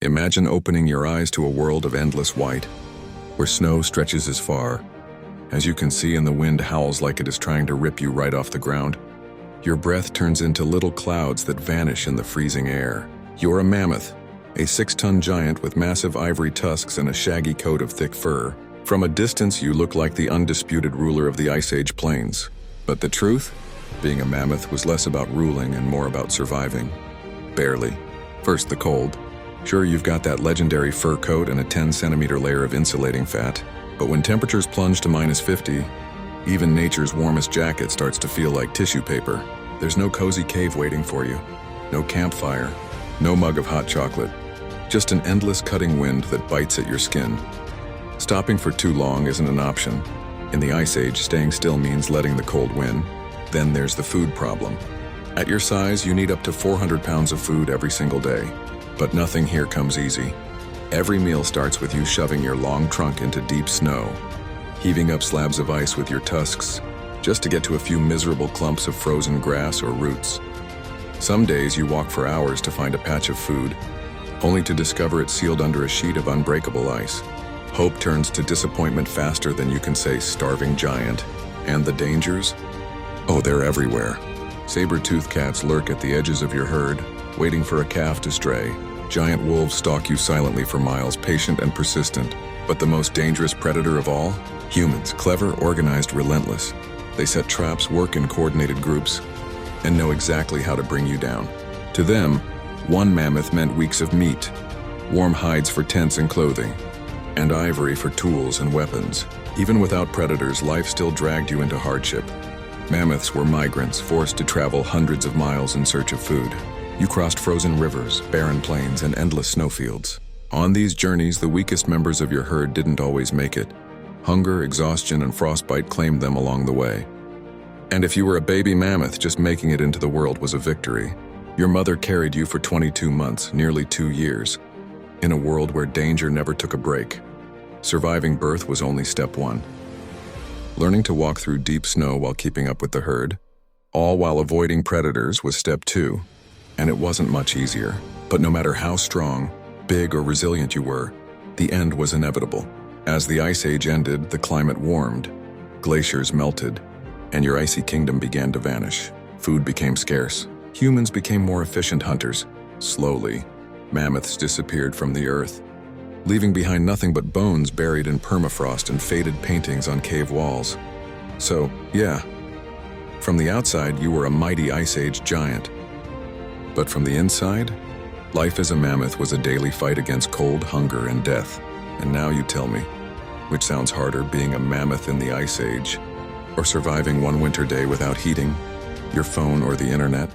Imagine opening your eyes to a world of endless white, where snow stretches as far as you can see and the wind howls like it is trying to rip you right off the ground. Your breath turns into little clouds that vanish in the freezing air. You're a mammoth, a 6-ton giant with massive ivory tusks and a shaggy coat of thick fur. From a distance, you look like the undisputed ruler of the Ice Age plains. But the truth? Being a mammoth was less about ruling and more about surviving. Barely. First, the cold. Sure, you've got that legendary fur coat and a 10-centimeter layer of insulating fat, but when temperatures plunge to -50, even nature's warmest jacket starts to feel like tissue paper. There's no cozy cave waiting for you, no campfire, no mug of hot chocolate, just an endless cutting wind that bites at your skin. Stopping for too long isn't an option. In the Ice Age, staying still means letting the cold win. Then there's the food problem. At your size, you need up to 400 pounds of food every single day. But nothing here comes easy. Every meal starts with you shoving your long trunk into deep snow, heaving up slabs of ice with your tusks, just to get to a few miserable clumps of frozen grass or roots. Some days you walk for hours to find a patch of food, only to discover it sealed under a sheet of unbreakable ice. Hope turns to disappointment faster than you can say starving giant. And the dangers? Oh, they're everywhere. Saber-toothed cats lurk at the edges of your herd, waiting for a calf to stray. Giant wolves stalk you silently for miles, patient and persistent. But the most dangerous predator of all? Humans, clever, organized, relentless. They set traps, work in coordinated groups, and know exactly how to bring you down. To them, one mammoth meant weeks of meat, warm hides for tents and clothing, and ivory for tools and weapons. Even without predators, life still dragged you into hardship. Mammoths were migrants, forced to travel hundreds of miles in search of food. You crossed frozen rivers, barren plains, and endless snowfields. On these journeys, the weakest members of your herd didn't always make it. Hunger, exhaustion, and frostbite claimed them along the way. And if you were a baby mammoth, just making it into the world was a victory. Your mother carried you for 22 months, nearly 2 years, in a world where danger never took a break. Surviving birth was only step one. Learning to walk through deep snow while keeping up with the herd, all while avoiding predators, was step 2. And it wasn't much easier. But no matter how strong, big, or resilient you were, the end was inevitable. As the Ice Age ended, the climate warmed, glaciers melted, and your icy kingdom began to vanish. Food became scarce. Humans became more efficient hunters. Slowly, mammoths disappeared from the earth, leaving behind nothing but bones buried in permafrost and faded paintings on cave walls. So, yeah, from the outside, you were a mighty Ice Age giant. But from the inside, life as a mammoth was a daily fight against cold, hunger, and death. And now you tell me, which sounds harder, being a mammoth in the Ice Age, or surviving one winter day without heating, your phone, or the internet?